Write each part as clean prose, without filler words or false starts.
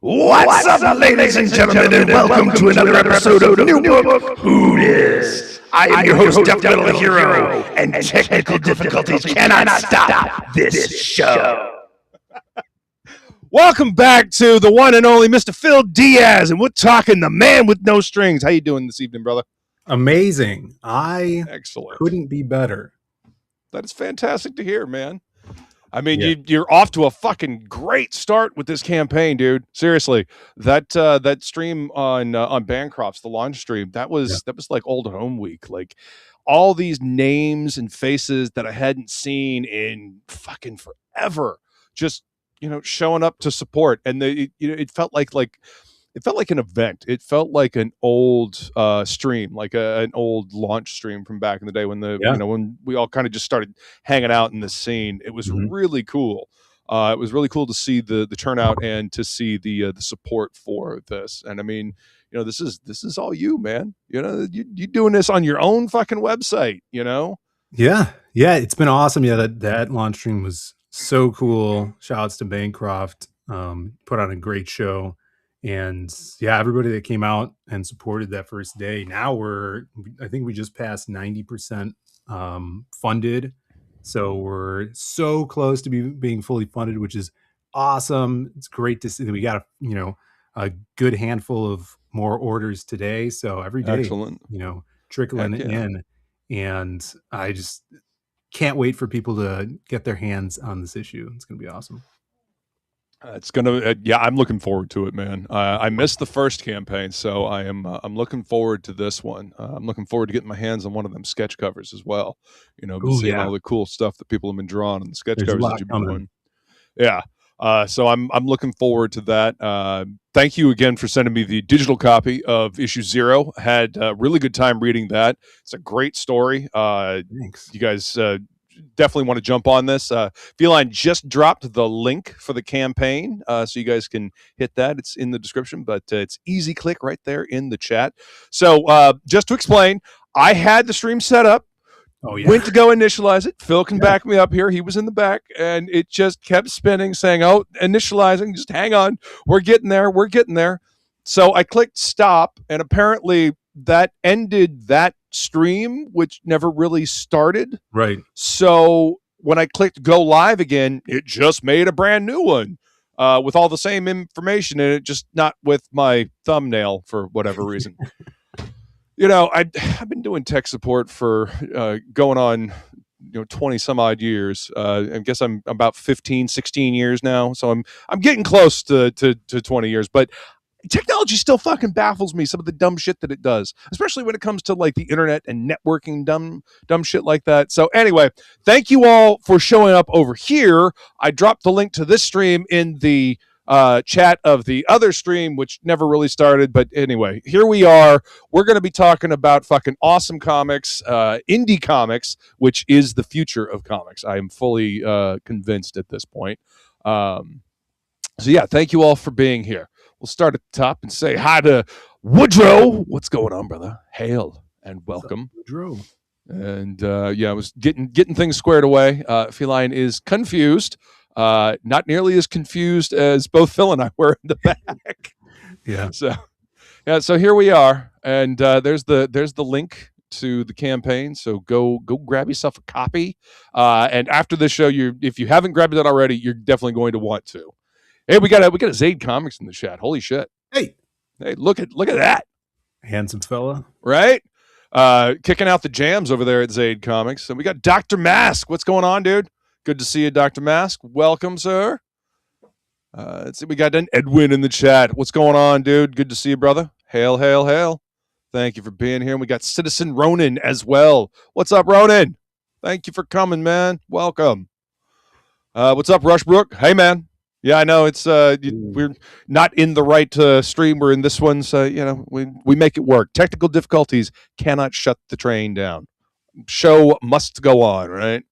What's up, ladies and gentlemen, and welcome to another episode of New Book Who Dis. I am your host, DeathMetalHero, and technical difficulties cannot stop this show. Welcome back to the one and only Mr. Phillip Diaz, and we're talking the man with no strings. How you doing this evening, brother? Amazing. Excellent. Couldn't be better. That is fantastic to hear, man. I mean, you're off to a fucking great start with this campaign, dude. Seriously, that stream on Bancroft's, the launch stream, that was like old home week. Like all these names and faces that I hadn't seen in fucking forever, just showing up to support, and it felt like an event. It felt like an old stream, like an old launch stream from back in the day when when we all kind of just started hanging out in this scene. It was really cool. It was really cool to see the turnout and to see the support for this. And I mean, this is all you, man. You doing this on your own fucking website. Yeah, it's been awesome. Yeah, that launch stream was so cool. Shouts to Bancroft. Put on a great show. And yeah, everybody that came out and supported that first day. Now I think we just passed 90% funded. So we're so close to being fully funded, which is awesome. It's great to see that we got a good handful of more orders today. So every day, excellent, trickling in. And I just can't wait for people to get their hands on this issue. It's going to be awesome. It's gonna, I'm looking forward to it, man. I missed the first campaign, so I'm looking forward to this one. I'm looking forward to getting my hands on one of them sketch covers as well. Seeing all the cool stuff that people have been drawing and the sketch covers that you've been doing. Yeah. So I'm looking forward to that. Thank you again for sending me the digital copy of issue 0. Had a really good time reading that. It's a great story. Thanks. You guys definitely want to jump on this. Feline just dropped the link for the campaign, so you guys can hit that. It's in the description, but it's easy click right there in the chat. So just to explain, I had the stream set up. Oh, yeah. Went to go initialize it. Phil can back me up here. He was in the back, and it just kept spinning, saying, "Oh, initializing. Just hang on. We're getting there. We're getting there." So I clicked stop, and apparently that ended that stream, which never really started. Right. So when I clicked go live again, it just made a brand new one with all the same information in it, just not with my thumbnail for whatever reason. I've been doing tech support for going on 20 some odd years. I guess I'm about 15, 16 years now. So I'm getting close to 20 years, but technology still fucking baffles me, some of the dumb shit that it does, especially when it comes to like the internet and networking, dumb shit like that. So anyway, thank you all for showing up over here. I dropped the link to this stream in the chat of the other stream, which never really started. But anyway, here we are. We're going to be talking about fucking awesome comics, indie comics, which is the future of comics. I am fully convinced at this point. So yeah, thank you all for being here. We'll start at the top and say hi to Woodrow. What's going on, brother? Hail and welcome. Woodrow. And I was getting things squared away. Feline is confused. Not nearly as confused as both Phil and I were in the back. Yeah. So here we are. And there's the link to the campaign. So go grab yourself a copy. And after this show, if you haven't grabbed it already, you're definitely going to want to. Hey, we got a Zaid Comics in the chat. Holy shit! Hey, look at that handsome fella, right? Kicking out the jams over there at Zaid Comics. And we got Dr. Mask. What's going on, dude? Good to see you, Dr. Mask. Welcome, sir. Let's see. We got an Edwin in the chat. What's going on, dude? Good to see you, brother. Hail, hail, hail. Thank you for being here. And we got Citizen Ronan as well. What's up, Ronan? Thank you for coming, man. Welcome. What's up, Rushbrook? Hey, man. Yeah, I know it's we're not in the right stream. We're in this one, so we make it work. Technical difficulties cannot shut the train down. Show must go on, right?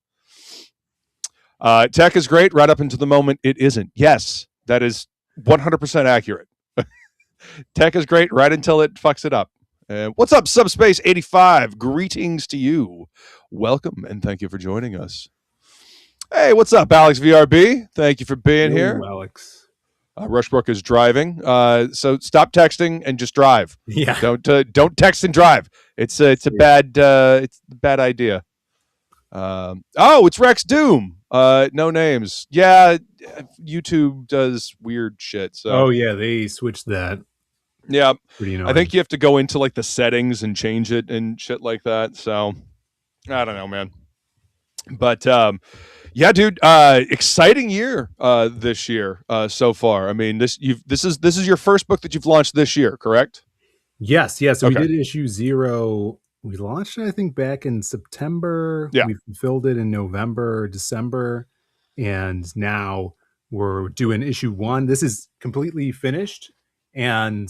Tech is great right up until the moment it isn't. Yes, that is 100% accurate. Tech is great right until it fucks it up. What's up, Subspace 85? Greetings to you. Welcome and thank you for joining us. Hey, what's up, Alex VRB? Thank you for being here. Alex. Rushbrook is driving, so stop texting and just drive. Yeah. Don't text and drive. It's a bad idea. It's Rex Doom. No names. Yeah, YouTube does weird shit. So Oh yeah, they switched that. yeah, Pretty annoying. I think you have to go into like the settings and change it and shit like that. So I don't know, man. But yeah, dude, exciting year this year so far. I mean, this is your first book that you've launched this year, correct? Yes. So Okay. we did issue 0. We launched it, I think, back in September. Yeah. We fulfilled it in November, December, and now we're doing issue 1. This is completely finished, and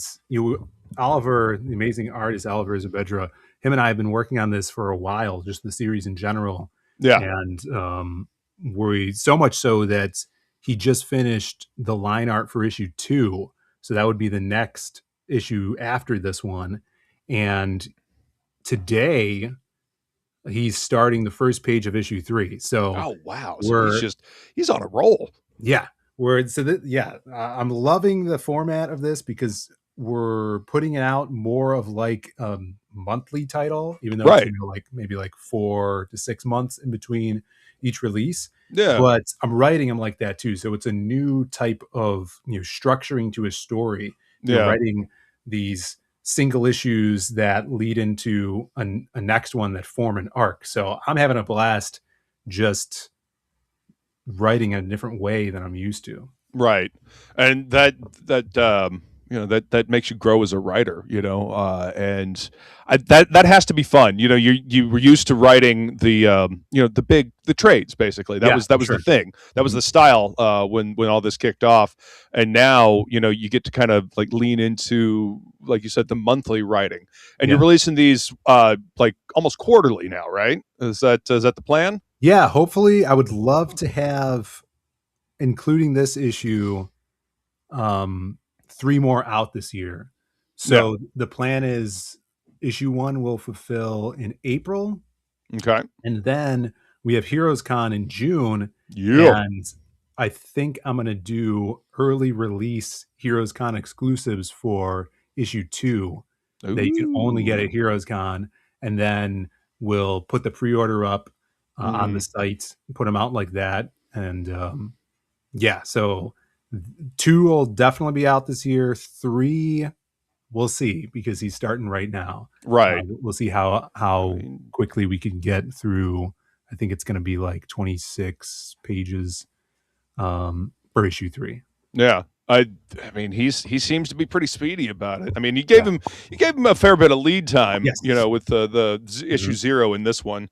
Oliver, the amazing artist Oliver Isabedra, him and I have been working on this for a while, just the series in general. Yeah. And we so much so that he just finished the line art for issue 2, so that would be the next issue after this one. And today he's starting the first page of issue 3. So oh wow, so he's on a roll. Yeah, I'm loving the format of this because we're putting it out more of like monthly title, even though Right. it's like maybe like 4 to 6 months in between each release. Yeah, but I'm writing them like that too, so it's a new type of structuring to a story. You're writing these single issues that lead into a next one that form an arc. So I'm having a blast just writing a different way than I'm used to. Right. And that makes you grow as a writer, and that has to be fun. You were used to writing the trades, basically. That was sure. the thing. That was the style when all this kicked off. And now, you get to kind of like lean into, like you said, the monthly writing. And you're releasing these like almost quarterly now, right? Is that the plan? Yeah, hopefully. I would love to have, including this issue, 3 more out this year. So the plan is issue 1 will fulfill in April. Okay. And then we have Heroes Con in June. Yeah. And I think I'm going to do early release Heroes Con exclusives for issue 2 that you can only get at Heroes Con. And then we'll put the pre-order up on the site, put them out like that. And so 2 will definitely be out this year. 3, we'll see, because he's starting right now. Right. We'll see how quickly we can get through. I think it's going to be like 26 pages for issue 3. Yeah. I mean, he seems to be pretty speedy about it. I mean, you gave him a fair bit of lead time, with the issue 0 in this one.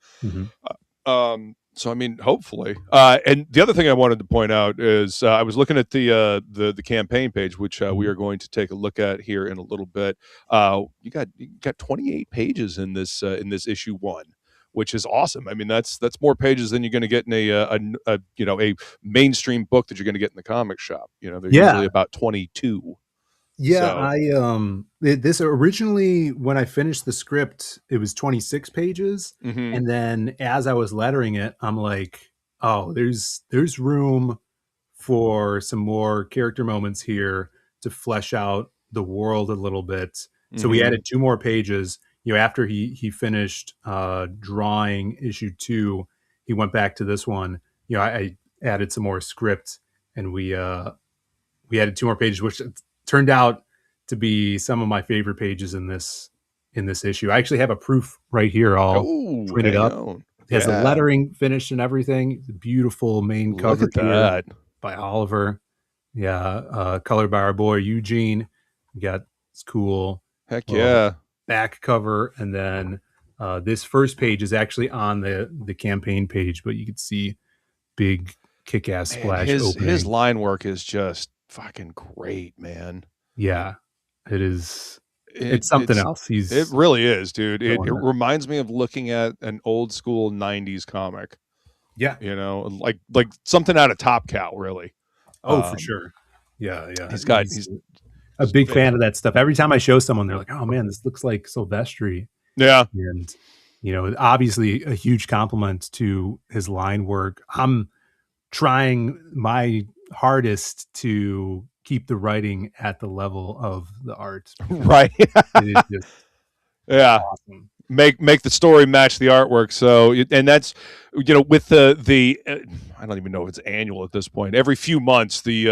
So I mean, hopefully. And the other thing I wanted to point out is I was looking at the campaign page, which we are going to take a look at here in a little bit. You got 28 pages in this issue 1, which is awesome. I mean, that's more pages than you're going to get in a mainstream book that you're going to get in the comic shop. They're usually about 22. Yeah, so. This originally, when I finished the script, it was 26 pages. And then as I was lettering it, I'm like, oh, there's room for some more character moments here to flesh out the world a little bit. So we added 2 more pages. After he finished drawing issue 2, he went back to this one. I added some more script, and we added 2 more pages, which turned out to be some of my favorite pages in this issue. I actually have a proof right here. I'll print it up. It has the lettering finished and everything. The beautiful main cover here by Oliver. Colored by our boy Eugene. We got this cool back cover, and then this first page is actually on the campaign page, but you can see big kick-ass splash opening. His line work is just fucking great, man. Yeah, it is. It's something else. It really is, dude. It reminds me of looking at an old school 90s comic. Yeah. Like something out of Top Cow, really. Oh, for sure. Yeah. He's a big fan of that stuff. Every time I show someone, they're like, oh man, this looks like Silvestri. Yeah. And, obviously a huge compliment to his line work. I'm trying my hardest to keep the writing at the level of the art. Right. It is just Yeah. awesome. Make the story match the artwork. So, and that's, with the I don't even know if it's annual at this point. Every few months, the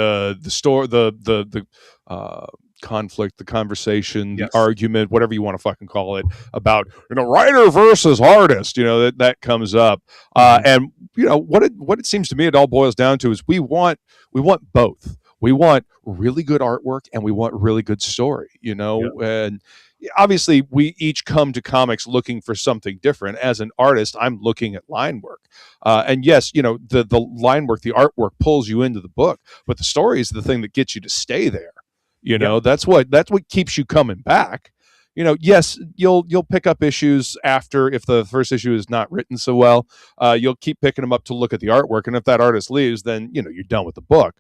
conflict, the conversation, the Yes. argument, whatever you want to fucking call it, about writer versus artist, that comes up. And what it seems to me it all boils down to is we want both. We want really good artwork and we want really good story, and obviously we each come to comics looking for something different. As an artist, I'm looking at line work, and yes, the line work, the artwork pulls you into the book, but the story is the thing that gets you to stay there. That's what keeps you coming back. Yes, you'll pick up issues after, if the first issue is not written so well, you'll keep picking them up to look at the artwork, and if that artist leaves, then you're done with the book.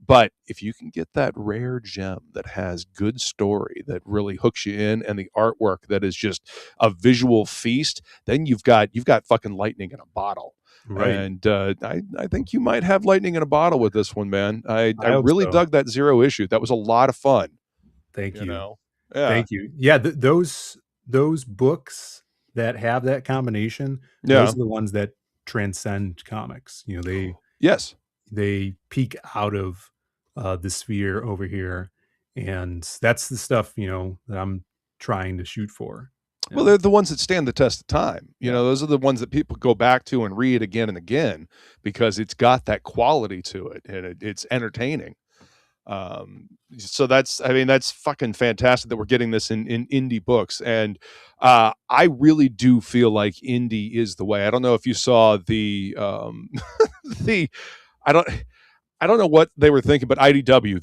But if you can get that rare gem that has good story, that really hooks you in, and the artwork that is just a visual feast, then you've got fucking lightning in a bottle. Right. And I think you might have lightning in a bottle with this one, man. I really dug that 0 issue. That was a lot of fun. Thank you. Yeah. Thank you. Yeah, those books that have that combination, those are the ones that transcend comics. They peak out of the sphere over here, and that's the stuff that I'm trying to shoot for. Well, they're the ones that stand the test of time. Those are the ones that people go back to and read again and again because it's got that quality to it, and it's entertaining. So that's fucking fantastic that we're getting this in indie books. And I really do feel like indie is the way. I don't know if you saw the I don't know what they were thinking, but IDW,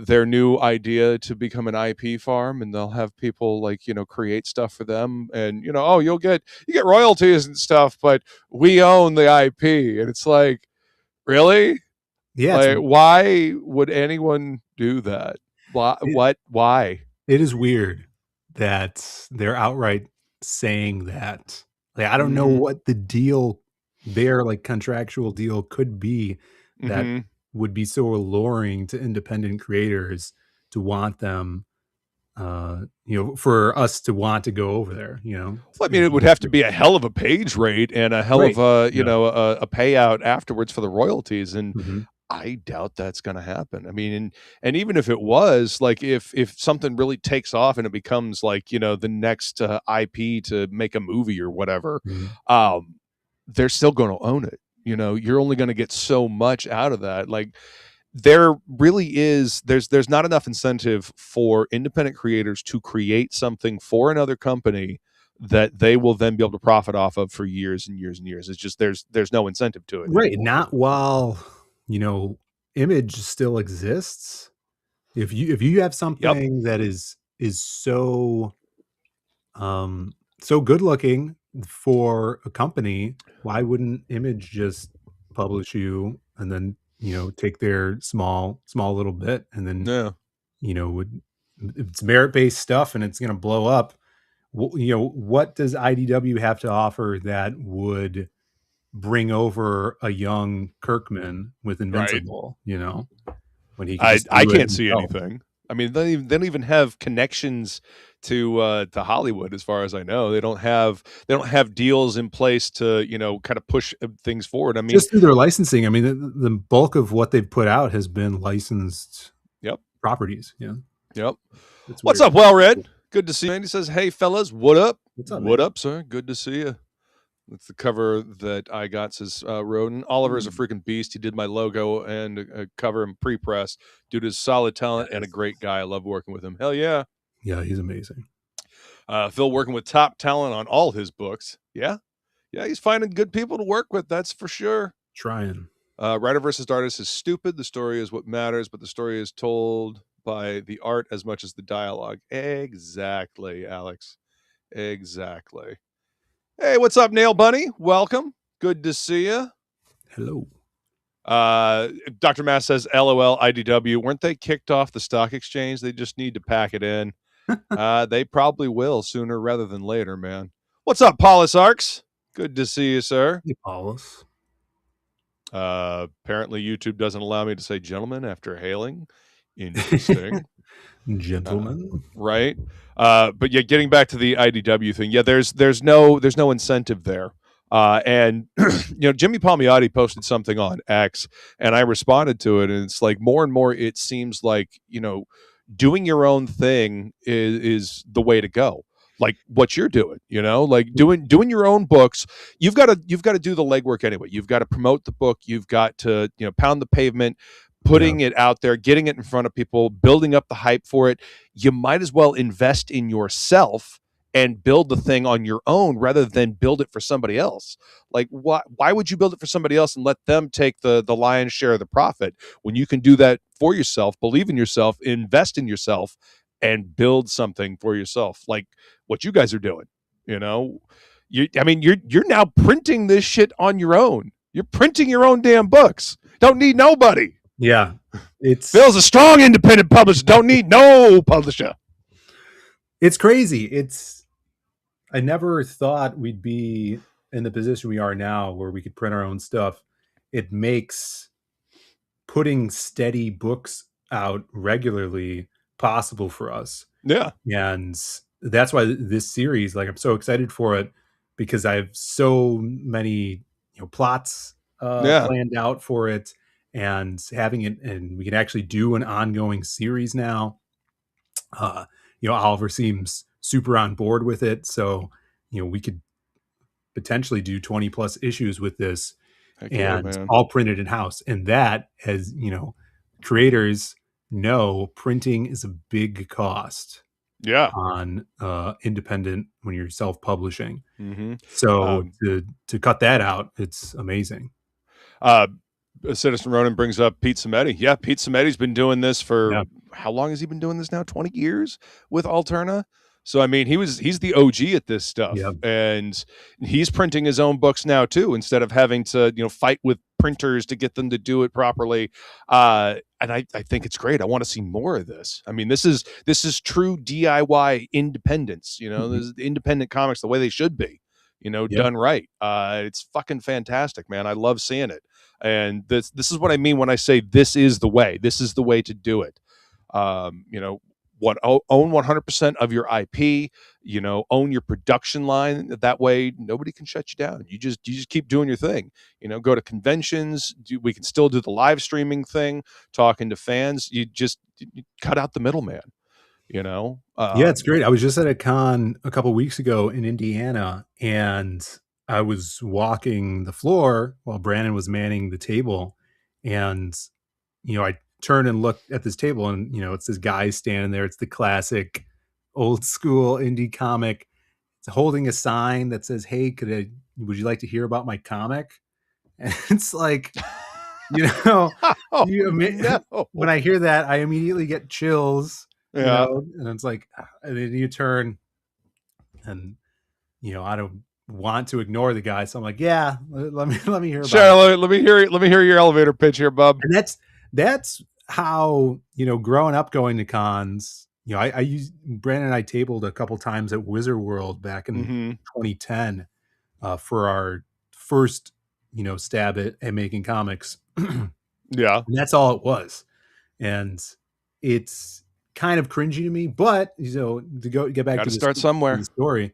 their new idea to become an IP farm, and they'll have people create stuff for them, and you get royalties and stuff, but we own the IP, and it's like, really? Yeah. Why would anyone do that? Why? It is weird that they're outright saying that. I don't know what the deal, their contractual deal could be that would be so alluring to independent creators to want them, for us to want to go over there. Well, I mean, it would have to be a hell of a page rate and a hell of a a payout afterwards for the royalties, and I doubt that's going to happen. I mean, and even if it was, if something really takes off and it becomes the next IP to make a movie or whatever, they're still going to own it. You're only going to get so much out of that. There really is, there's not enough incentive for independent creators to create something for another company that they will then be able to profit off of for years and years and years. It's just, there's no incentive to it. Right. Not while, Image still exists. If you have something that is so so good looking for a company, why wouldn't Image just publish you and then take their small little bit, and then it's merit-based stuff and it's going to blow up. What does IDW have to offer that would bring over a young Kirkman with Invincible? When he I can't see anything. I mean, they don't even have connections to Hollywood, as far as I know. They don't have deals in place to kind of push things forward. I mean, just through their licensing. I mean, the bulk of what they've put out has been licensed properties. Yep. What's up, Well Red? Good to see you. And he says, "Hey fellas, what up? What up, sir? Good to see you." That's the cover that I got, says Roden. Oliver is a freaking beast. He did my logo and a cover and pre-press. Dude is solid talent and a great guy. I love working with him. Hell yeah. Yeah, he's amazing. Phil working with top talent on all his books. Yeah, he's finding good people to work with. That's for sure. Trying. Writer versus artist is stupid. The story is what matters, but the story is told by the art as much as the dialogue. Exactly, Alex. Exactly. Hey, what's up, Nail Bunny? Welcome. Good to see you. Hello. Dr. Mass says, LOL, IDW. Weren't they kicked off the stock exchange? They just need to pack it in. They probably will sooner rather than later, man. What's up, Paulus Arcs? Good to see you, sir. Hey, Paulus. Apparently YouTube doesn't allow me to say gentlemen after hailing. Interesting. Gentlemen. Right. But yeah, getting back to the IDW thing, yeah, there's no incentive there. And Jimmy Palmiotti posted something on X, and I responded to it, and it's like more and more it seems like doing your own thing is the way to go. Like what you're doing, like doing your own books. You've got to do the legwork anyway. You've got to promote the book. You've got to pound the pavement, putting it out there, getting it in front of people, building up the hype for it. You might as well invest in yourself and build the thing on your own rather than build it for somebody else. Like, why would you build it for somebody else and let them take the lion's share of the profit when you can do that for yourself, believe in yourself, invest in yourself, and build something for yourself, like what you guys are doing? You're now printing this shit on your own. You're printing your own damn books. Don't need nobody. Yeah, Phil's a strong independent publisher. Don't need no publisher. It's crazy. I never thought we'd be in the position we are now where we could print our own stuff. It makes putting steady books out regularly possible for us. Yeah. And that's why this series, like, I'm so excited for it, because I have so many plots planned out for it, and having it, and we can actually do an ongoing series now. Oliver seems super on board with it, so we could potentially do 20 plus issues with this. Heck and yeah, all printed in house. And that, as creators know, printing is a big cost on independent when you're self-publishing. So to cut that out, it's amazing. Citizen Ronan brings up Pete Samedi. Yeah, Pete Samedi's been doing this for how long has he been doing this now? 20 years with Alterna. So I mean, he's the OG at this stuff, and he's printing his own books now too, instead of having to fight with printers to get them to do it properly. And I think it's great. I want to see more of this. I mean, this is true DIY independence. This is independent comics the way they should be. Done right. It's fucking fantastic, man. I love seeing it. And this is what I mean when I say this is the way. This is the way to do it. Own 100% of your IP. Own your production line. That way, nobody can shut you down. You just keep doing your thing. Go to conventions. We can still do the live streaming thing, talking to fans. You cut out the middleman. Yeah, it's great. I was just at a con a couple weeks ago in Indiana, and I was walking the floor while Brandon was manning the table, and I turned and looked at this table, and it's this guy standing there. It's the classic old school indie comic. It's holding a sign that says, "Hey, would you like to hear about my comic?" And it's like, when I hear that, I immediately get chills. And it's like, and then you turn, and I don't want to ignore the guy, so I'm like, yeah, let me hear about it. Let me hear your elevator pitch here, bub. And that's how growing up going to cons. I used Brandon and I tabled a couple times at Wizard World back in 2010 for our first stab at making comics. Yeah, and that's all it was, and it's kind of cringy to me, but to get back to start somewhere. The story,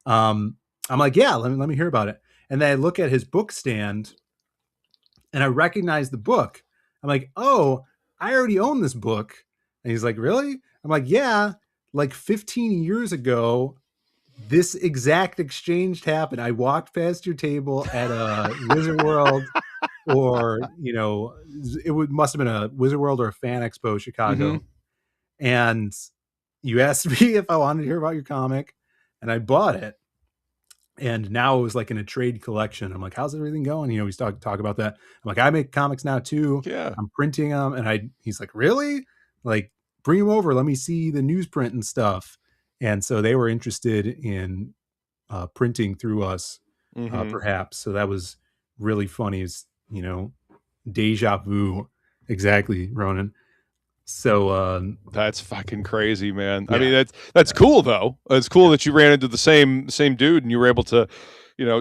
I'm like, yeah, let me hear about it. And then I look at his book stand, and I recognize the book. I'm like, oh, I already own this book. And he's like, really? I'm like, yeah, like 15 years ago, this exact exchange happened. I walked past your table at a Wizard World, or must have been a Wizard World or a Fan Expo Chicago. And you asked me if I wanted to hear about your comic, and I bought it. And now it was like in a trade collection. I'm like, how's everything going? We talk about that. I'm like, I make comics now too. Yeah. I'm printing them. And he's like, really? Like, bring them over. Let me see the newsprint and stuff. And so they were interested in printing through us, perhaps. So that was really funny. It's, deja vu. Exactly, Ronan. So that's fucking crazy, man. Yeah. I mean, that's cool though. It's cool that you ran into the same dude and you were able to,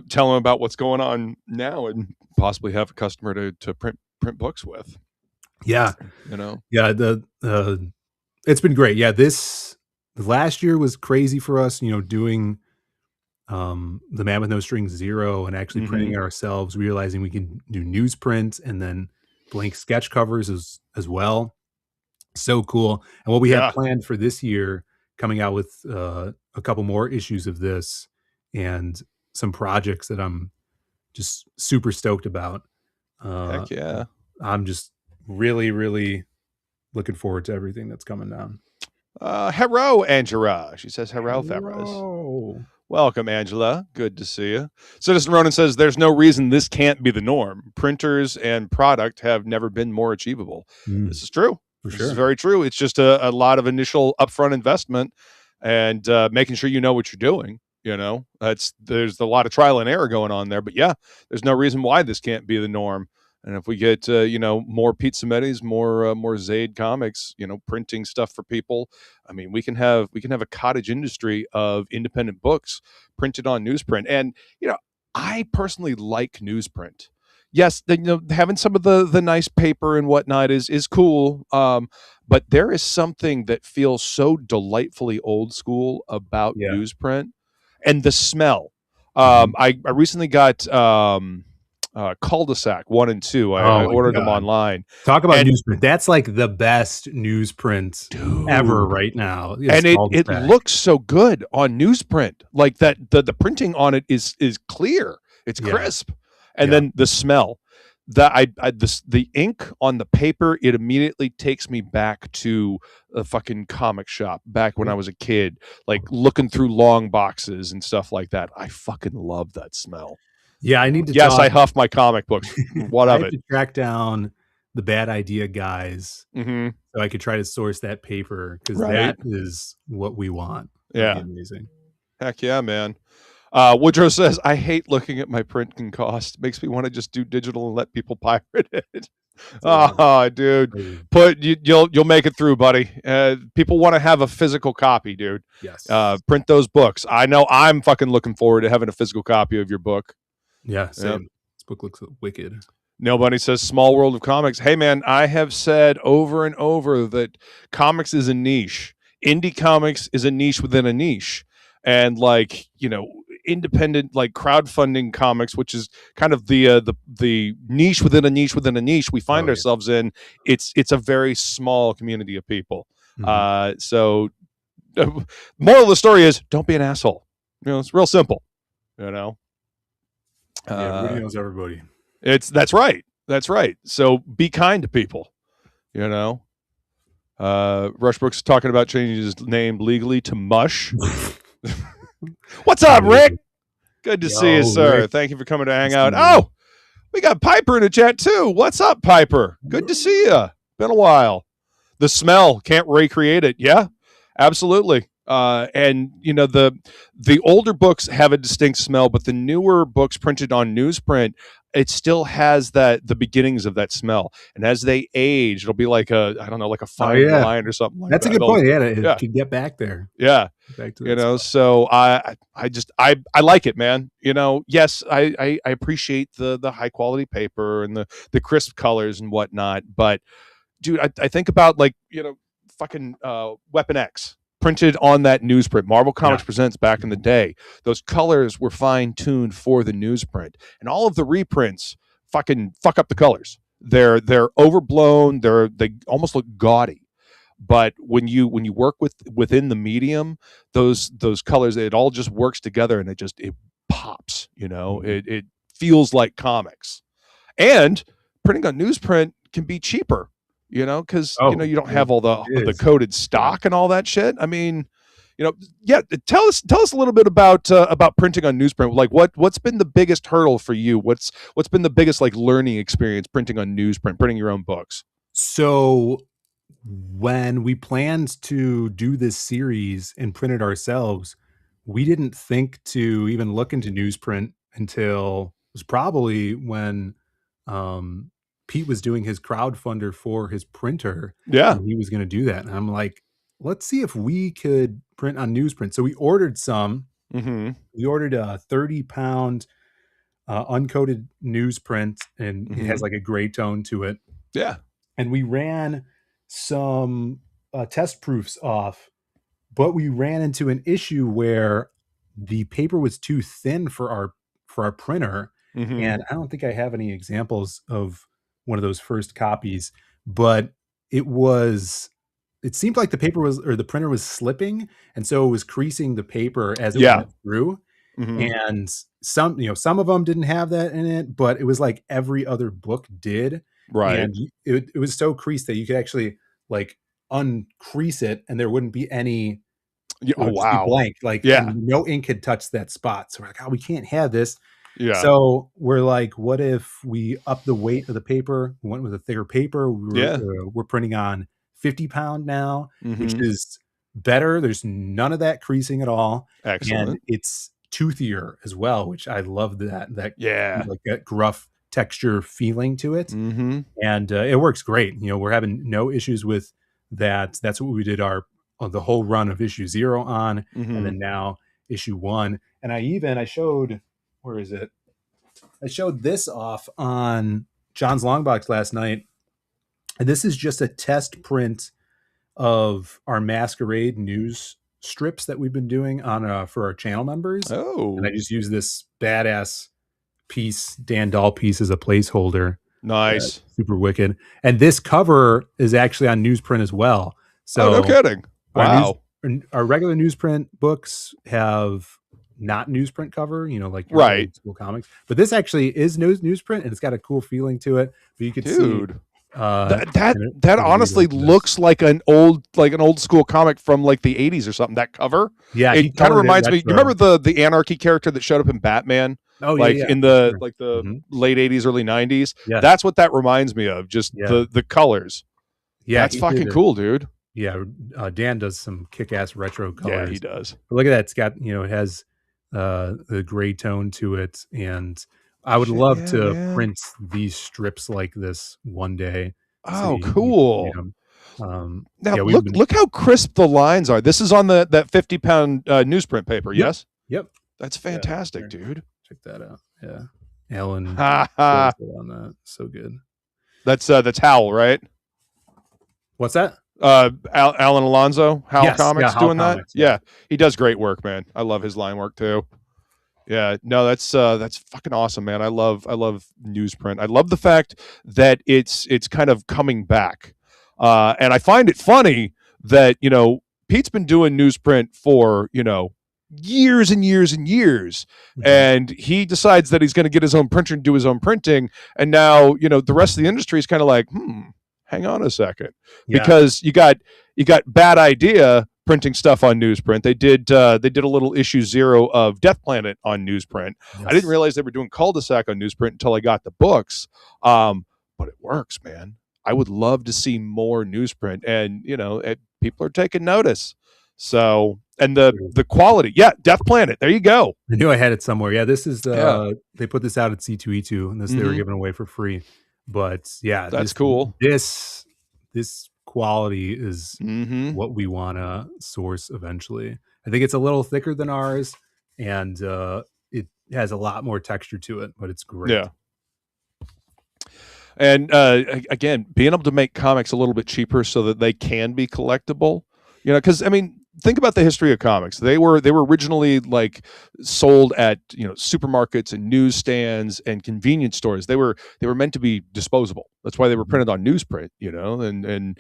tell him about what's going on now and possibly have a customer to print books with. Yeah. You know. Yeah. It's been great. Yeah. The last year was crazy for us, doing the Man with No Strings 0 and actually printing it ourselves, realizing we can do newsprint and then blank sketch covers as well. So cool. And what we have Yeah. planned for this year, coming out with a couple more issues of this and some projects that I'm just super stoked about. Heck yeah. I'm just really, really looking forward to everything that's coming down. Hello, Angela. She says, hello, Ferris. Whoa. Welcome, Angela. Good to see you. Citizen Ronan says, there's no reason this can't be the norm. Printers and product have never been more achievable. This is true. For This sure. is very true. It's just a lot of initial upfront investment and making sure you know what you're doing. There's a lot of trial and error going on there. But yeah, there's no reason why this can't be the norm. And if we get more Pete Samettis, more Zaid comics, printing stuff for people, I mean, we can have a cottage industry of independent books printed on newsprint. And I personally like newsprint. Yes, having some of the nice paper and whatnot is cool. But there is something that feels so delightfully old school about newsprint, and the smell. I recently got cul-de-sac 1 and 2. I ordered them online. Talk about newsprint. That's like the best newsprint ever right now. And it looks so good on newsprint. Like that the printing on it is clear. It's crisp. And then the smell. The ink on the paper, it immediately takes me back to a fucking comic shop back when I was a kid, like looking through long boxes and stuff like that. I fucking love that smell. Yeah, I need to. Yes, I huff my comic books. What of it? To track down the Bad Idea guys, so I could try to source that paper because that is what we want. Yeah, that'd be amazing. Heck yeah, man. Woodrow says, I hate looking at my printing cost. Makes me want to just do digital and let people pirate it. Oh, dude. You'll make it through, buddy. People want to have a physical copy, dude. Yes. Print those books. I know I'm fucking looking forward to having a physical copy of your book. Yeah, same. Yep. This book looks wicked. Nobody says Small World of Comics. Hey, man, I have said over and over that comics is a niche. Indie comics is a niche within a niche. And independent crowdfunding comics, which is kind of the niche within a niche within a niche we find ourselves in. It's a very small community of people. So moral of the story is don't be an asshole. It's real simple. Everybody knows everybody. That's right. So be kind to people. Rushbrook's talking about changing his name legally to Mush. What's up, Rick? Good to see you, sir. Rick. Thank you for coming to hang out. Oh, we got Piper in the chat too. What's up, Piper? Good to see you. Been a while. The smell, can't recreate it. Yeah, absolutely. And the older books have a distinct smell, but the newer books printed on newsprint, it still has the beginnings of that smell. And as they age, it'll be like a fine wine or something like that. That's a good point. Yeah, to get back there. Yeah. Back to so I like it, man. Yes, I appreciate the high quality paper and the crisp colors and whatnot. But dude, I think about fucking Weapon X. Printed on that newsprint. Marvel Comics Presents back in the day. Those colors were fine-tuned for the newsprint. And all of the reprints fucking fuck up the colors. They're overblown. They almost look gaudy. But when you work within the medium, those colors, it all just works together and it pops, It feels like comics. And printing on newsprint can be cheaper. Because you don't have all the coded stock and all that shit. I mean, tell us a little bit about printing on newsprint. Like what's been the biggest hurdle for you? What's been the biggest learning experience printing on newsprint, printing your own books? So when we planned to do this series and print it ourselves, we didn't think to even look into newsprint until it was probably when Pete was doing his crowdfunder for his printer. Yeah. He was going to do that. And I'm like, let's see if we could print on newsprint. So we ordered some. We ordered a 30-pound uncoated newsprint, and it has a gray tone to it. Yeah. and we ran some test proofs off, but we ran into an issue where the paper was too thin for our printer. Mm-hmm. And I don't think I have any examples of one of those first copies, but it seemed like the paper was, or the printer was slipping, and so it was creasing the paper as it Yeah. went through. Mm-hmm. And some of them didn't have that in it, but it was like every other book did. Right. And it was so creased that you could actually like uncrease it and there wouldn't be any. It would just be blank, like, Yeah. and no ink had touched that spot. So we're like, oh, we can't have this. Yeah. So we're like, what if we up the weight of the paper? We went with a thicker paper. We're printing on 50-pound now, which is better. There's none of that creasing at all. Excellent. And it's toothier as well, which I love that yeah, like that gruff texture feeling to it. Mm-hmm. And it works great. We're having no issues with that. That's what we did the whole run of issue 0 on, and then now issue 1. And I showed, where is it? I showed this off on John's Longbox last night. And this is just a test print of our Masquerade news strips that we've been doing on for our channel members. Oh. And I just use this badass piece, Dan Dahl piece, as a placeholder. Nice. Super wicked. And this cover is actually on newsprint as well. So no kidding. Wow. Our regular newsprint books have not newsprint cover, like right school comics, but this actually is newsprint, and it's got a cool feeling to it. But you can see that honestly looks like an old school comic from like the 80s or something. That cover, yeah, it kind of reminds me. You remember the Anarchy character that showed up in Batman? Oh, like yeah, in the like the late 80s, early 90s. Yeah, that's what that reminds me of. Just the colors. Yeah, that's fucking cool, dude. Yeah, Dan does some kick-ass retro colors. Yeah, he does. But look at that; it's got it has the gray tone to it, and I would love to print these strips like this one day. Oh, cool! Now yeah, look how crisp the lines are. This is on that 50-pound newsprint paper. Yep. Yes. Yep. That's fantastic, dude. Check that out. Yeah, Alan on that. So good. That's Howell, right? What's that? Alan Alonso, Howell Comics, doing that. Comics, yeah, he does great work, man. I love his line work too. Yeah, no, that's fucking awesome, man. I love newsprint. I love the fact that it's kind of coming back, and I find it funny that Pete's been doing newsprint for years and years and years, and he decides that he's going to get his own printer and do his own printing, and now the rest of the industry is kind of like, hang on a second, because you got Bad Idea printing stuff on newsprint. They did a little issue 0 of Death Planet on newsprint. Yes. I didn't realize they were doing Cul-de-sac on newsprint until I got the books. But it works, man. I would love to see more newsprint, and people are taking notice. So, and the quality, Death Planet. There you go. I knew I had it somewhere. Yeah, this is they put this out at C2E2, and they were giving away for free. But yeah, that's cool. This quality is what we want to source eventually. I think it's a little thicker than ours, and it has a lot more texture to it, but it's great. Yeah. And again, being able to make comics a little bit cheaper so that they can be collectible, because I mean, think about the history of comics. They were originally like sold at supermarkets and newsstands and convenience stores. They were meant to be disposable. That's why they were printed on newsprint. And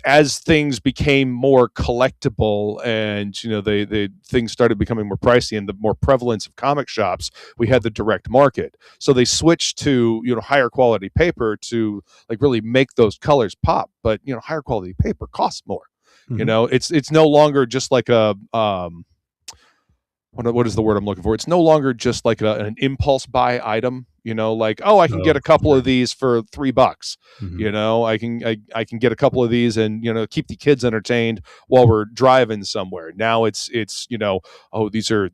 as things became more collectible, and they things started becoming more pricey, and the more prevalence of comic shops, we had the direct market. So they switched to higher quality paper to like really make those colors pop. But higher quality paper costs more. It's no longer just like a what is the word I'm looking for? It's no longer just like an impulse buy item. Like, I can get a couple of these for $3. I can get a couple of these and keep the kids entertained while we're driving somewhere. Now it's these are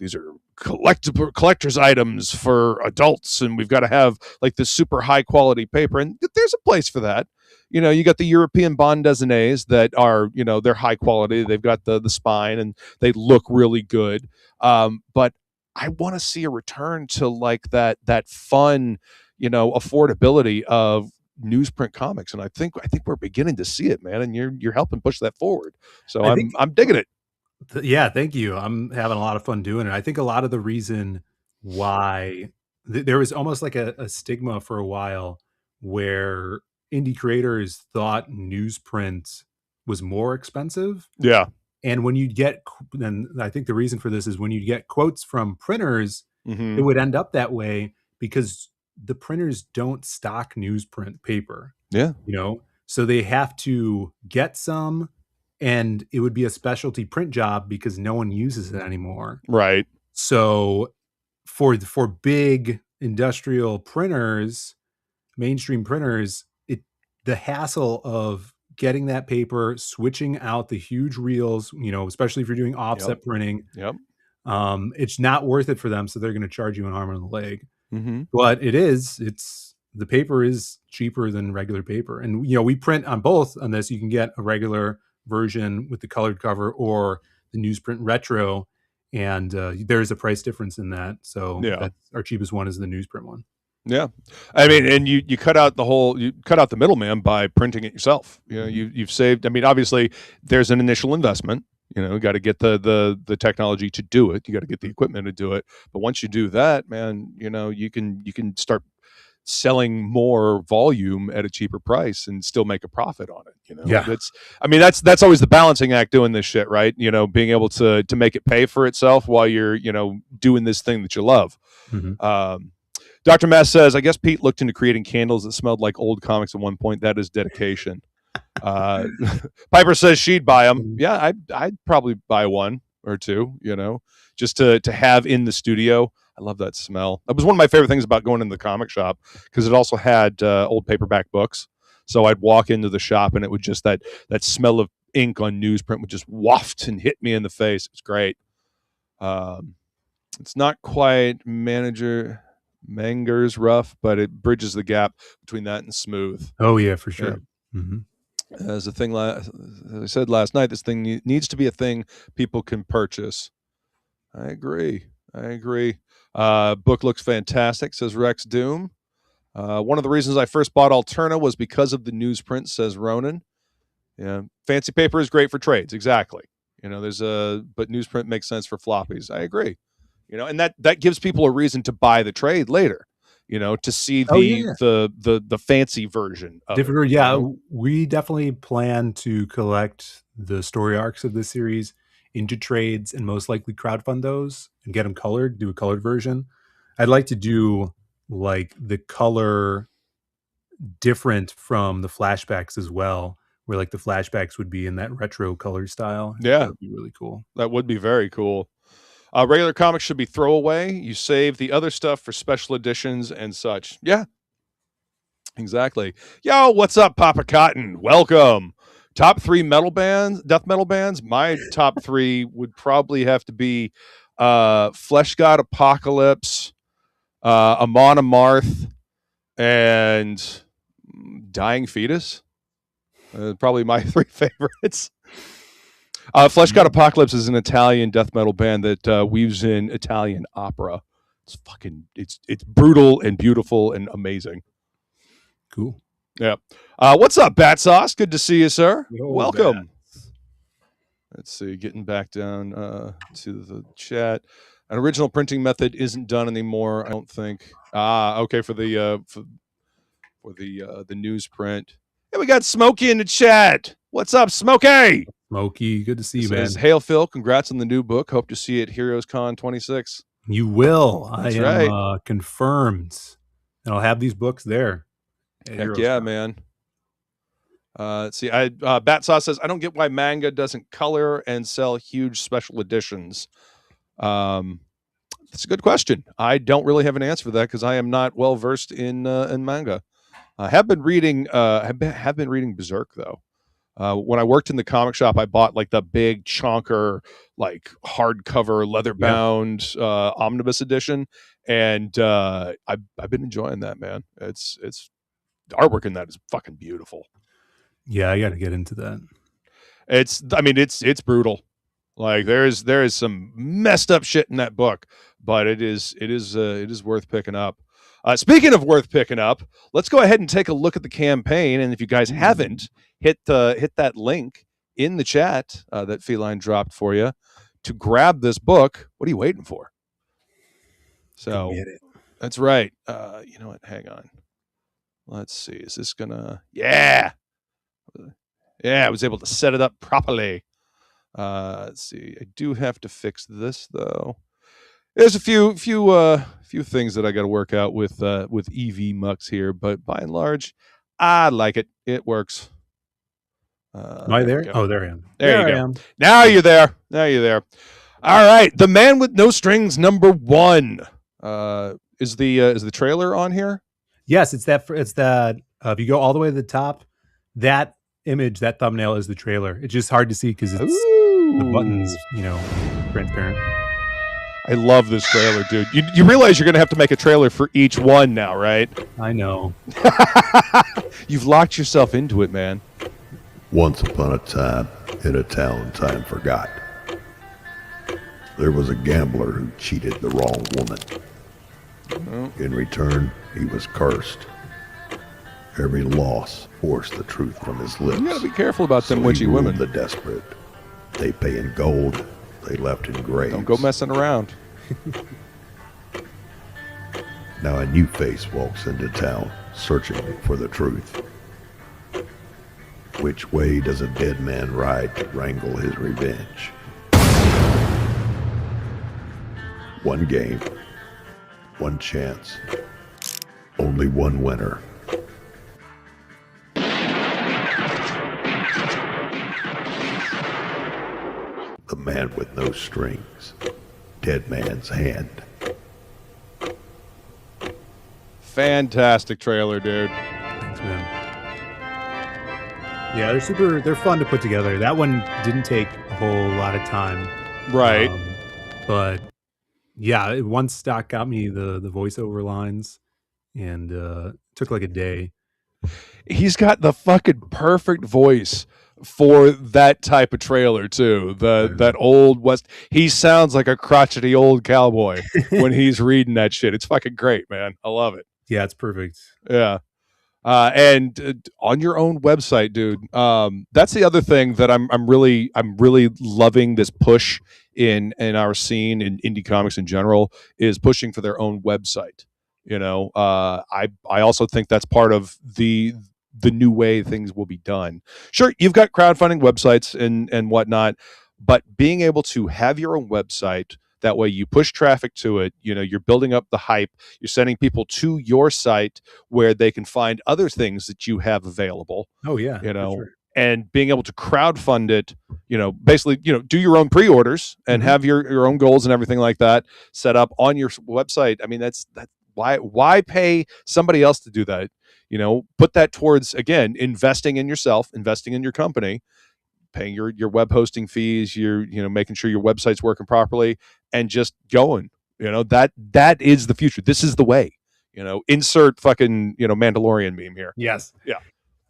collector's items for adults, and we've got to have like this super high quality paper, and there's a place for that. You got the European bond desinées that are, they're high quality. They've got the spine and they look really good. But I want to see a return to like that fun, affordability of newsprint comics, and I think we're beginning to see it, man. And you're helping push that forward. So I think I'm digging it. Yeah, thank you. I'm having a lot of fun doing it. I think a lot of the reason why there was almost like a stigma for a while where indie creators thought newsprint was more expensive. Yeah. And when you get, and I think the reason for this is when you get quotes from printers, Mm-hmm. it would end up that way because the printers don't stock newsprint paper. Yeah. So they have to get some, and it would be a specialty print job because no one uses it anymore. Right. So for big industrial printers, mainstream printers, the hassle of getting that paper, switching out the huge reels, especially if you're doing offset printing, Yep. it's not worth it for them. So they're going to charge you an arm and a leg. Mm-hmm. But the paper is cheaper than regular paper. And, we print on both on this. You can get a regular version with the colored cover or the newsprint retro. And there's a price difference in that. So that's our cheapest one is the newsprint one. Yeah. I mean, and you cut out the middleman by printing it yourself. You've saved, I mean, obviously there's an initial investment, you got to get the technology to do it. You got to get the equipment to do it. But once you do that, man, you can start selling more volume at a cheaper price and still make a profit on it. Yeah. That's always the balancing act doing this shit, right? Being able to make it pay for itself while you're, doing this thing that you love. Mm-hmm. Dr. Mass says, I guess Pete looked into creating candles that smelled like old comics at one point. That is dedication. Piper says she'd buy them. Yeah, I'd probably buy one or two, just to have in the studio. I love that smell. That was one of my favorite things about going into the comic shop because it also had old paperback books. So I'd walk into the shop and it would just that smell of ink on newsprint would just waft and hit me in the face. It was great. It's not quite Manger's rough, but it bridges the gap between that and smooth. Oh yeah, for sure. Yeah. Mm-hmm. As a thing, as I said last night, this thing needs to be a thing people can purchase. I agree. Book looks fantastic, says Rex Doom. One of the reasons I first bought Alterna was because of the newsprint, says Ronan. Yeah, fancy paper is great for trades. Exactly. But newsprint makes sense for floppies. I agree. And that gives people a reason to buy the trade later. To see the fancy version of different. Yeah, we definitely plan to collect the story arcs of this series into trades and most likely crowdfund those and get them colored, do a colored version. I'd like to do like the color different from the flashbacks as well, where like the flashbacks would be in that retro color style. Yeah. That would be really cool. That would be very cool. Regular comics should be throwaway. You save the other stuff for special editions and such. Yeah, exactly. Yo, what's up, Papa Cotton? Welcome. Top 3 death metal bands. My top 3 would probably have to be Flesh God Apocalypse, Amon Amarth, and Dying Fetus. Probably my 3 favorites. Flesh God Apocalypse is an Italian death metal band that weaves in Italian opera. It's brutal and beautiful and amazing. Cool. Yeah. What's up, Bat Sauce? Good to see you, sir. Yo, welcome. Bats. Let's see. Getting back down to the chat. An original printing method isn't done anymore, I don't think. Okay, for the newsprint. Hey, we got Smokey in the chat. What's up, Smokey? Smokey, good to see you, man. Hail, Phil. Congrats on the new book. Hope to see you at Heroes Con 26. You will. That's I am confirmed. And I'll have these books there. Heck yeah, man. Let's see. Bat Sauce says, I don't get why manga doesn't color and sell huge special editions. That's a good question. I don't really have an answer for that because I am not well versed in manga. I have been reading Berserk though. When I worked in the comic shop, I bought like the big chonker, like hardcover, leather bound omnibus edition, and I've been enjoying that, man. It's the artwork in that is fucking beautiful. Yeah, I got to get into that. It's brutal. Like there is some messed up shit in that book, but it is worth picking up. Speaking of worth picking up, let's go ahead and take a look at the campaign. And if you guys haven't, hit that link in the chat that Feline dropped for you to grab this book. What are you waiting for? So that's right. You know what? Hang on. Let's see. Is this gonna? Yeah. I was able to set it up properly. Let's see. I do have to fix this though. There's a few things that I got to work out with EV Mux here, but by and large, I like it. It works. Am I there? Oh, there I am. There you go. Now you're there. All right. The Man with No Strings #1. Is the trailer on here? Yes, it's that. If you go all the way to the top, that image, that thumbnail is the trailer. It's just hard to see because it's the buttons, transparent. I love this trailer, dude. You realize you're going to have to make a trailer for each one now, right? I know. You've locked yourself into it, man. Once upon a time, in a town time forgot, there was a gambler who cheated the wrong woman. In return, he was cursed. Every loss forced the truth from his lips. You gotta be careful about them witchy he ruled women. The desperate. They pay in gold. They left in graves. Don't go messing around. Now a new face walks into town, searching for the truth. Which way does a dead man ride to wrangle his revenge? One game, one chance, only one winner. The Man with No Strings, Dead Man's Hand. Fantastic trailer, dude. Thanks, man. Yeah, they're fun to put together. That one didn't take a whole lot of time. Right. But yeah, once Stock got me the voiceover lines, and took like a day. He's got the fucking perfect voice for that type of trailer too. That old West. He sounds like a crotchety old cowboy when he's reading that shit. It's fucking great, man. I love it. Yeah, it's perfect. Yeah. And on your own website, dude. That's the other thing that I'm really loving this push in our scene in indie comics in general is pushing for their own website. I also think that's part of the new way things will be done. Sure, you've got crowdfunding websites and whatnot, but being able to have your own website, that way you push traffic to it, you're building up the hype, you're sending people to your site where they can find other things that you have available. Oh yeah. Sure. And being able to crowdfund it, basically, do your own pre-orders and have your own goals and everything like that set up on your website. I mean, that's why pay somebody else to do that? Put that towards, again, investing in yourself, investing in your company, paying your web hosting fees, making sure your website's working properly, and just going. That is the future. This is the way. Insert fucking Mandalorian meme here. Yes.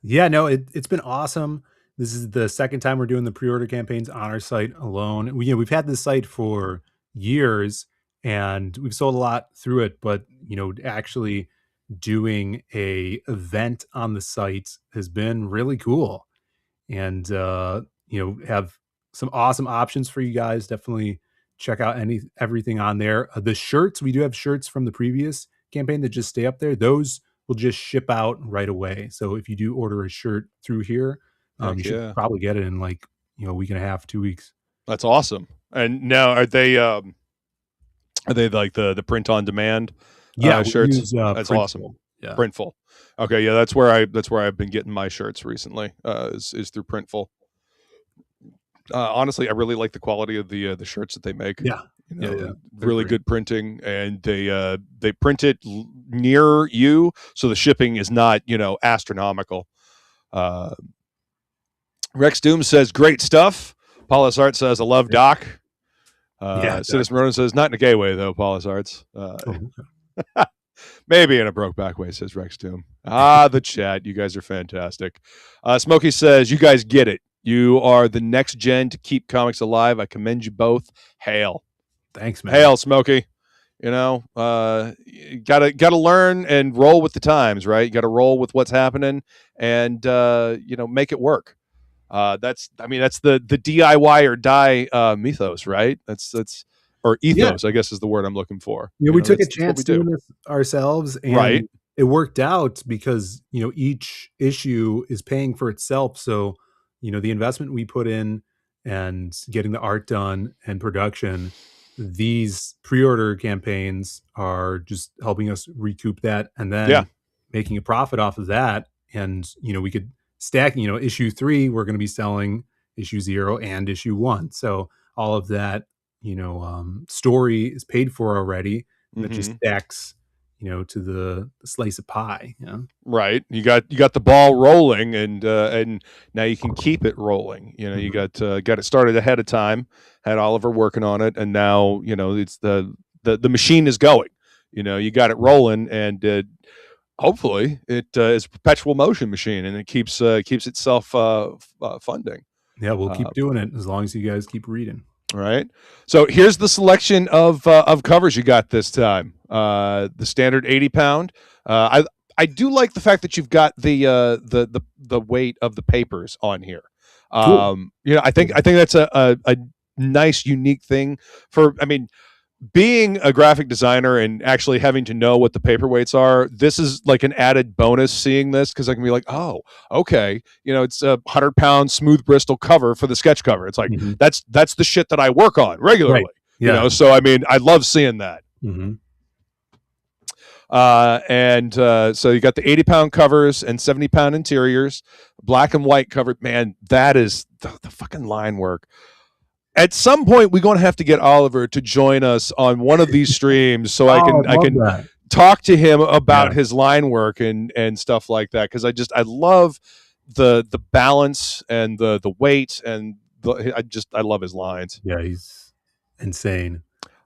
Yeah. No, it's been awesome. This is the second time we're doing the pre-order campaigns on our site alone. We've had this site for years and we've sold a lot through it, but actually doing a event on the site has been really cool, and have some awesome options for you guys. Definitely check out everything on there. The shirts, we do have shirts from the previous campaign that just stay up there. Those will just ship out right away. So if you do order a shirt through here, you should probably get it in like a week and a half, 2 weeks. That's awesome. And now are they like the print on demand shirts? Use, that's Printful. Awesome. Yeah. Printful. Okay, yeah, that's where I've been getting my shirts recently. Is through Printful. Honestly, I really like the quality of the shirts that they make. Yeah. Really good printing, and they print it near you, so the shipping is not astronomical. Rex Doom says great stuff. Paulus Art says I love Doc. Citizen Ronan says not in a gay way though. Paulus Arts. Maybe in a broke back way, says Rex Doom. The chat. You guys are fantastic. Smokey says, you guys get it. You are the next gen to keep comics alive. I commend you both. Hail. Thanks, man. Hail, Smokey. You know, you gotta learn and roll with the times, right? You got to roll with what's happening, and make it work. That's the DIY or die mythos, right? That's or Yeah. ethos, I guess is the word I'm looking for. Yeah, we took a That's what we chance do, doing this ourselves, right? and it worked out because, each issue is paying for itself. So, the investment we put in and getting the art done and production, these pre-order campaigns are just helping us recoup that and Yeah, then making a profit off of that. And, we could stack, issue 3, we're going to be selling issue 0 and issue 1. So all of that story is paid for already, and it just stacks, to the slice of pie. right. You got the ball rolling, and now you can keep it rolling. You got it started ahead of time, had Oliver working on it, and now it's the machine is going. You got it rolling, and hopefully it is a perpetual motion machine, and it keeps itself funding. Yeah, we'll keep doing it as long as you guys keep reading. All right. So here's the selection of covers you got this time. The standard 80-pound. I do like the fact that you've got the weight of the papers on here. Cool. I think that's a nice, unique thing for. I mean, being a graphic designer and actually having to know what the paperweights are, this is like an added bonus seeing this, because I can be like, oh, okay, it's a 100-pound smooth Bristol cover for the sketch cover. It's like, that's the shit that I work on regularly. Right. Yeah. So I mean, I love seeing that. Mm-hmm. So you got the 80-pound covers and 70-pound interiors, black and white covered. Man, that is the fucking line work. At some point, we're going to have to get Oliver to join us on one of these streams, so I can talk to him about his line work and stuff like that. Because I love the balance and the weight, and I love his lines. Yeah, he's insane.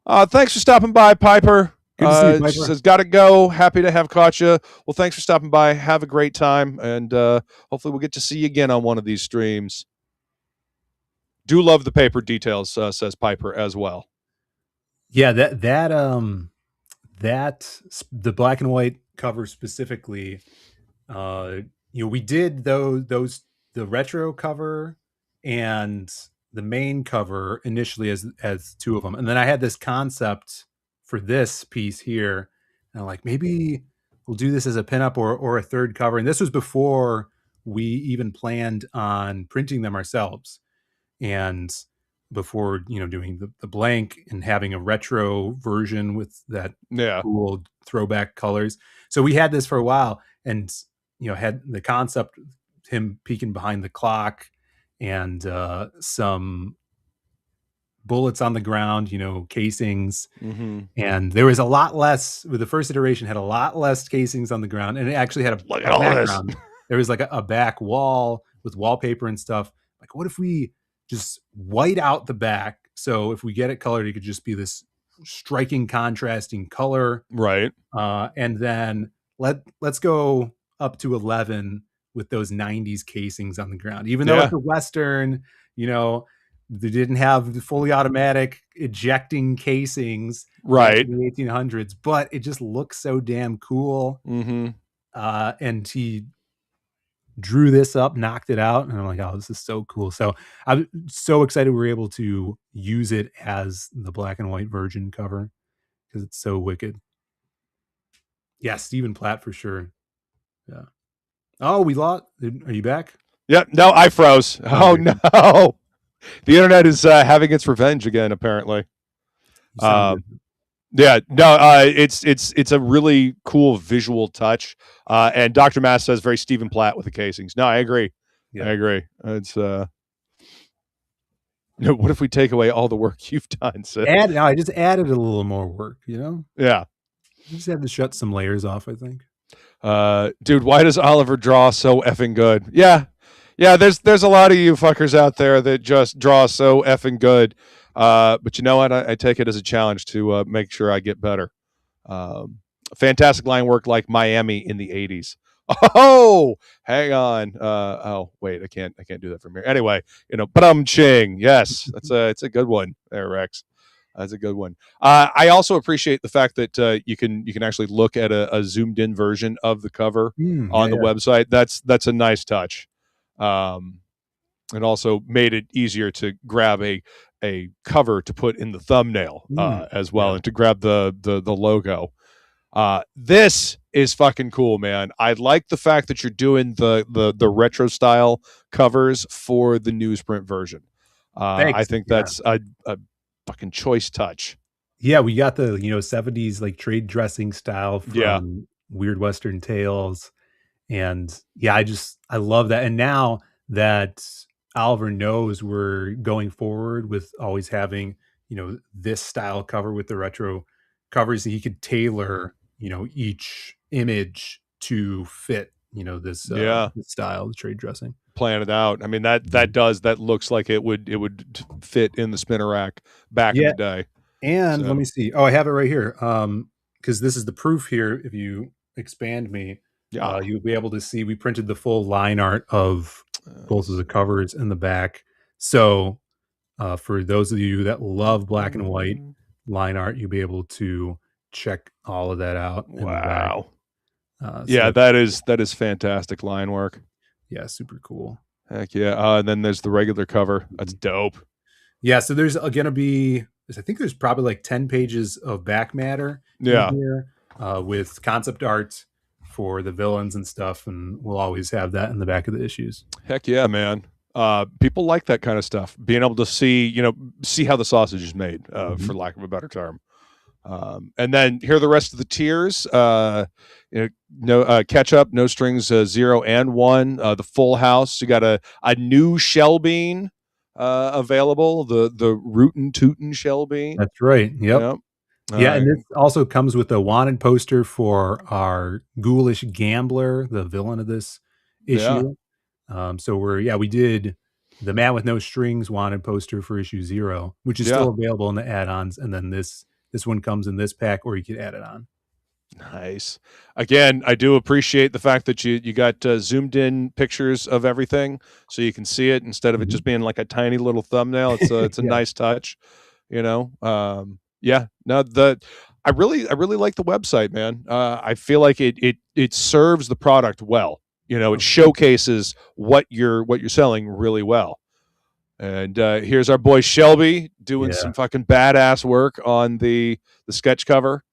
Thanks for stopping by, Piper. Good to see you, Piper. She says, "Gotta go. Happy to have caught you." Well, thanks for stopping by. Have a great time, and hopefully we'll get to see you again on one of these streams. Do love the paper details, says Piper as well. Yeah, that the black and white cover specifically. We did those the retro cover and the main cover initially as two of them, and then I had this concept for this piece here, and I'm like, maybe we'll do this as a pinup or a third cover. And this was before we even planned on printing them ourselves, and before doing the blank and having a retro version with that cool throwback colors. So we had this for a while, and had the concept, him peeking behind the clock, and some bullets on the ground, casings. And there was a lot less with the first iteration, had a lot less casings on the ground, and it actually had a background. There was like a back wall with wallpaper and stuff. Like, what if we just white out the back, so if we get it colored, it could just be this striking contrasting color, right? And then let's go up to 11 with those 90s casings on the ground, even though it's a Western. They didn't have the fully automatic ejecting casings, right, in the 1800s, but it just looks so damn cool. And he drew this up, knocked it out, and I'm like, oh, this is so cool. So I'm so excited we were able to use it as the black and white version cover, because it's so wicked. Yeah, Stephen Platt for sure. Yeah. Oh, we lost. Are you back? Yeah. No, I froze. Oh no. The internet is having its revenge again, apparently. Yeah, no, it's a really cool visual touch. And Dr. Mass says very Stephen Platt with the casings. No, I agree. Yeah. I agree. It's what if we take away all the work you've done? So I just added a little more work, Yeah. You just had to shut some layers off, I think. Dude, why does Oliver draw so effing good? Yeah, there's a lot of you fuckers out there that just draw so effing good. But you know what? I take it as a challenge to make sure I get better. Fantastic line work like Miami in the 80s. Oh, hang on. Oh, wait, I can't do that from here. Anyway, but I'm ching. Yes, it's a good one there, Rex. That's a good one. I also appreciate the fact that you can actually look at a zoomed in version of the cover on the website. That's a nice touch. It also made it easier to grab a cover to put in the thumbnail as well, and to grab the logo. This is fucking cool, man. I like the fact that you're doing the retro style covers for the newsprint version. I think that's a fucking choice touch. Yeah, we got the 70s like trade dressing style from Weird Western Tales. And yeah, I love that. And now that Oliver knows we're going forward with always having, this style cover with the retro covers, he could tailor, each image to fit, this style, the trade dressing. Plan it out. I mean, that looks like it would fit in the spinner rack back in the day. And let me see. Oh, I have it right here. Because this is the proof here. If you expand me, you'll be able to see we printed the full line art of both of the covers in the back. So for those of you that love black and white line art, you'll be able to check all of that out. Wow. That is fantastic line work. Yeah, super cool. Heck yeah. And then there's the regular cover. That's dope. Yeah, so there's going to be, I think there's probably like 10 pages of back matter in here with concept art for the villains and stuff, and we'll always have that in the back of the issues. Heck yeah, man. People like that kind of stuff. Being able to see how the sausage is made, for lack of a better term. And then here are the rest of the tiers. Catch Up, No Strings 0 and 1. The Full House. You got a new shell bean available. The Rootin' Tootin' shell bean. That's right. Yep. Yeah, and this also comes with a wanted poster for our ghoulish gambler, the villain of this issue. So we did the Man with No Strings wanted poster for issue 0, which is still available in the add-ons, and then this one comes in this pack, or you could add it on. Nice. Again, I do appreciate the fact that you got zoomed in pictures of everything, so you can see it instead of it just being like a tiny little thumbnail. It's a nice touch, I really like the website, man. I feel like it serves the product well. It showcases what you're selling really well. And here's our boy Shelby doing some fucking badass work on the sketch cover.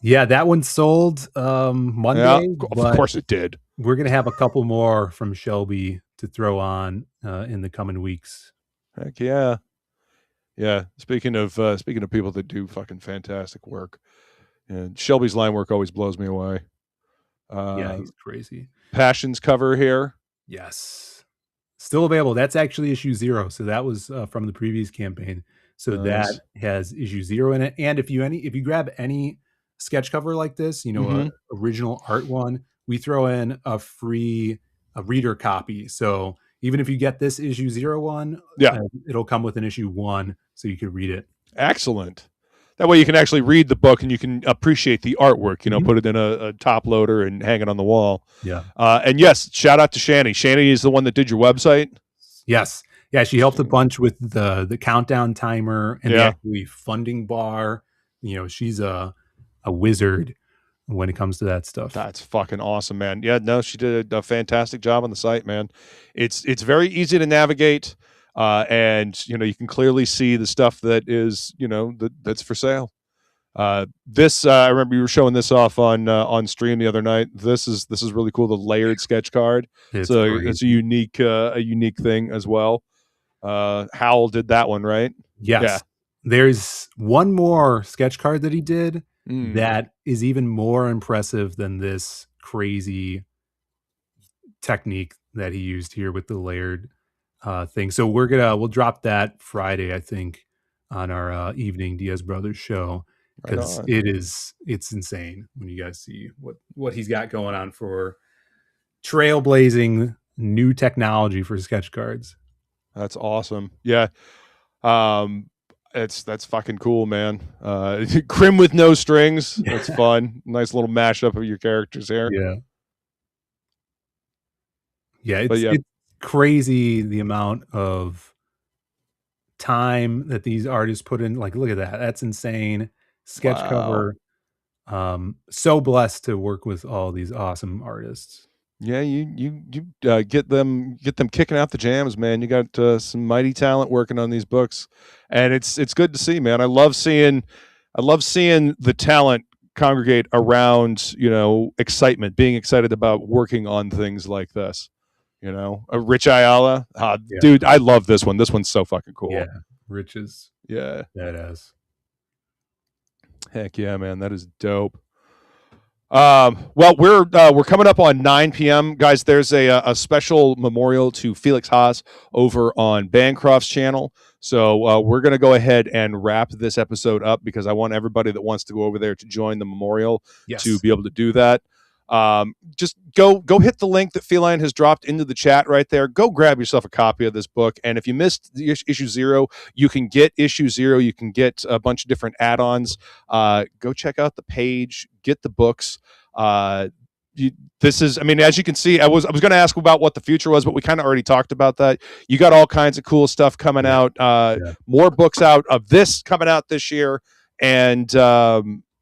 Yeah, that one sold Monday. Of course it did. We're gonna have a couple more from Shelby to throw on in the coming weeks. Heck yeah. Yeah. Speaking of people that do fucking fantastic work, and Shelby's line work always blows me away. He's crazy. Passions cover here. Yes. Still available. That's actually issue 0. So that was from the previous campaign. So that has issue 0 in it. And if you grab any sketch cover like this, original art one, we throw in a free reader copy. So even if you get this issue 01, it'll come with an issue 1, so you can read it. Excellent. That way you can actually read the book and you can appreciate the artwork, put it in a top loader and hang it on the wall. Yeah. And yes, shout out to Shani. Shani is the one that did your website. Yes. Yeah, she helped a bunch with the countdown timer and the actually funding bar. She's a wizard when it comes to that stuff. That's fucking awesome, man. Yeah, no, she did a fantastic job on the site, man. It's very easy to navigate. And you can clearly see the stuff that is that's for sale. This I remember you were showing this off on stream the other night. This is really cool. The layered sketch card. It's a unique thing as well. Howell did that one, right? Yes. Yeah. There's one more sketch card that he did that is even more impressive than this crazy technique that he used here with the layered thing. So we'll drop that Friday, I think, on our evening Diaz Brothers show, because it's insane when you guys see what he's got going on for trailblazing new technology for sketch cards. That's awesome. Yeah. That's fucking cool, man. Crim with no strings. That's fun. Nice little mashup of your characters here. Yeah. It's crazy the amount of time that these artists put in. Like, look at that. That's insane. Sketch cover. So blessed to work with all these awesome artists. Yeah, you get them kicking out the jams, man. You got some mighty talent working on these books, and it's good to see, man. I love seeing the talent congregate around, excitement, being excited about working on things like this. Rich Ayala, dude, I love this one. This one's so fucking cool. Yeah, Rich is badass. Heck yeah, man, that is dope. Well, we're coming up on 9 p.m. Guys, there's a special memorial to Felix Haas over on Bancroft's channel. So we're going to go ahead and wrap this episode up because I want everybody that wants to go over there to join the memorial to be able to do that. Just go hit the link that Feline has dropped into the chat right there. Go grab yourself a copy of this book. And if you missed the issue 0, you can get issue 0. You can get a bunch of different add-ons. Go check out the page, get the books. This is, I mean, as you can see, I was going to ask about what the future was, but we kind of already talked about that. You got all kinds of cool stuff coming out, more books out of this coming out this year. And,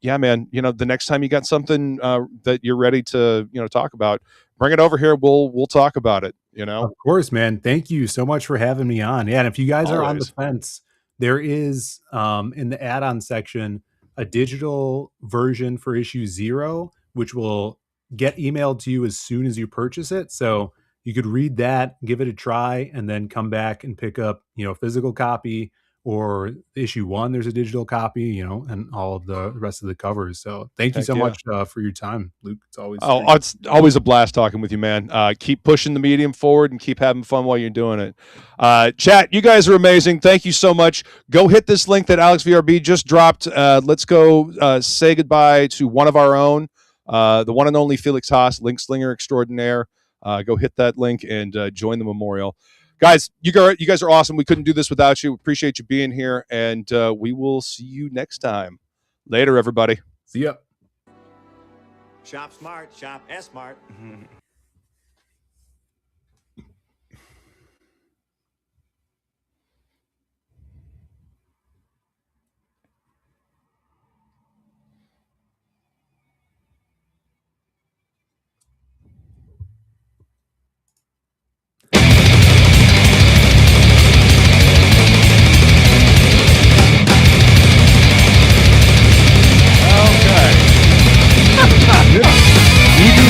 yeah, man, the next time you got something that you're ready to, talk about, bring it over here. We'll talk about it, Of course, man. Thank you so much for having me on. Yeah. And if you guys are on the fence, there is in the add-on section, a digital version for issue 0, which will get emailed to you as soon as you purchase it. So you could read that, give it a try, and then come back and pick up, a physical copy. Or issue 1, there's a digital copy, and all of the rest of the covers. So thank you so much for your time, Luke. It's always it's always a blast talking with you, man. Keep pushing the medium forward and keep having fun while you're doing it. Chat, you guys are amazing. Thank you so much. Go hit this link that Alex VRB just dropped. Let's go say goodbye to one of our own, the one and only Felix Haas, Link Slinger Extraordinaire. Go hit that link and join the memorial. Guys, you guys are awesome. We couldn't do this without you. We appreciate you being here, and we will see you next time. Later, everybody. See ya. Shop smart, shop S-smart.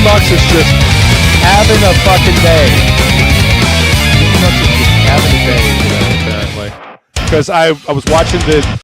Lux is just having a fucking day. Lux is just having a day, apparently. Because I was watching the